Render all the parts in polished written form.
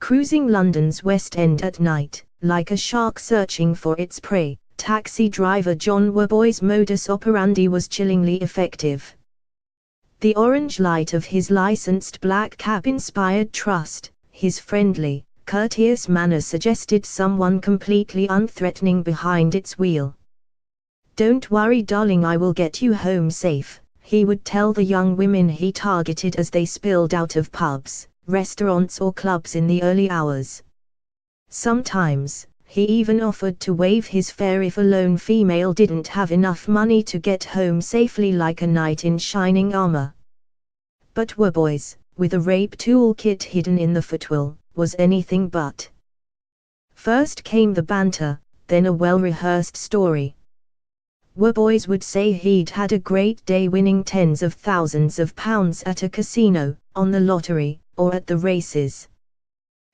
Cruising London's West End at night, like a shark searching for its prey, taxi driver John Worboys' modus operandi was chillingly effective. The orange light of his licensed black cab inspired trust, his friendly, courteous manner suggested someone completely unthreatening behind its wheel. "Don't worry darling, I will get you home safe," he would tell the young women he targeted as they spilled out of pubs, restaurants or clubs in the early hours. Sometimes, he even offered to waive his fare if a lone female didn't have enough money to get home safely, like a knight in shining armor. But Worboys, with a rape toolkit hidden in the footwell, was anything but. First came the banter, then a well-rehearsed story. Worboys would say he'd had a great day winning tens of thousands of pounds at a casino, on the lottery, or at the races.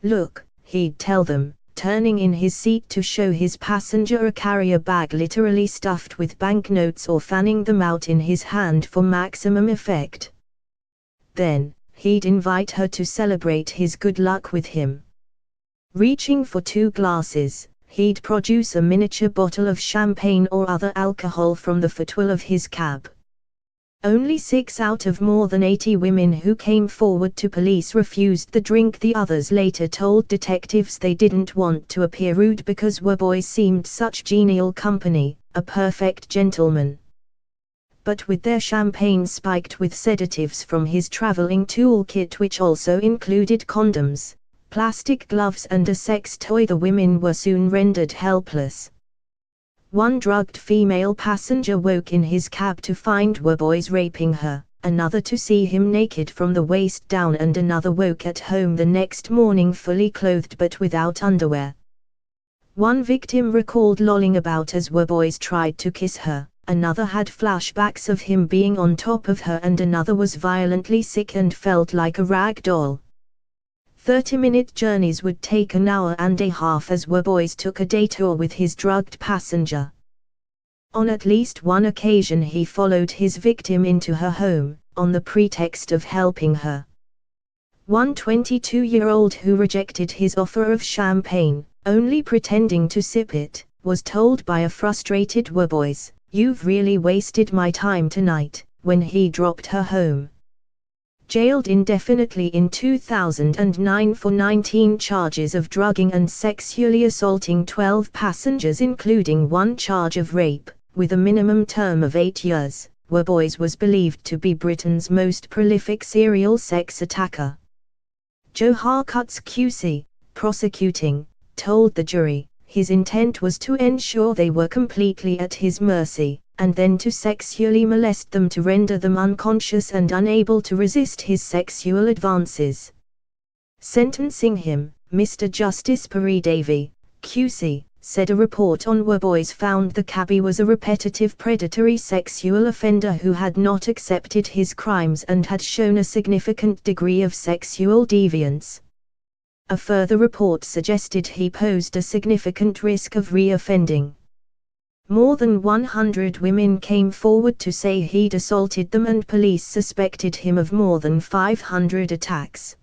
"Look," he'd tell them, turning in his seat to show his passenger a carrier bag literally stuffed with banknotes or fanning them out in his hand for maximum effect. Then, he'd invite her to celebrate his good luck with him. Reaching for 2 glasses, he'd produce a miniature bottle of champagne or other alcohol from the footwell of his cab. Only 6 out of more than 80 women who came forward to police refused the drink. The others later told detectives they didn't want to appear rude because Worboys seemed such genial company, a perfect gentleman. But with their champagne spiked with sedatives from his traveling toolkit, which also included condoms, plastic gloves and a sex toy, the women were soon rendered helpless. One drugged female passenger woke in his cab to find Worboys raping her, another to see him naked from the waist down, and another woke at home the next morning fully clothed but without underwear. One victim recalled lolling about as Worboys tried to kiss her, another had flashbacks of him being on top of her, and another was violently sick and felt like a rag doll. 30-minute journeys would take an hour and a half as Worboys took a detour with his drugged passenger. On at least one occasion he followed his victim into her home, on the pretext of helping her. One 22-year-old who rejected his offer of champagne, only pretending to sip it, was told by a frustrated Worboys, "You've really wasted my time tonight," when he dropped her home. Jailed indefinitely in 2009 for 19 charges of drugging and sexually assaulting 12 passengers, including 1 charge of rape, with a minimum term of 8 years, Worboys was believed to be Britain's most prolific serial sex attacker. Joe Harcuts QC, prosecuting, told the jury, his intent was to ensure they were completely at his mercy, and then to sexually molest them to render them unconscious and unable to resist his sexual advances. Sentencing him, Mr. Justice Parry Davey, QC, said a report on Worboys found the cabbie was a repetitive predatory sexual offender who had not accepted his crimes and had shown a significant degree of sexual deviance. A further report suggested he posed a significant risk of re-offending. More than 100 women came forward to say he'd assaulted them, and police suspected him of more than 500 attacks.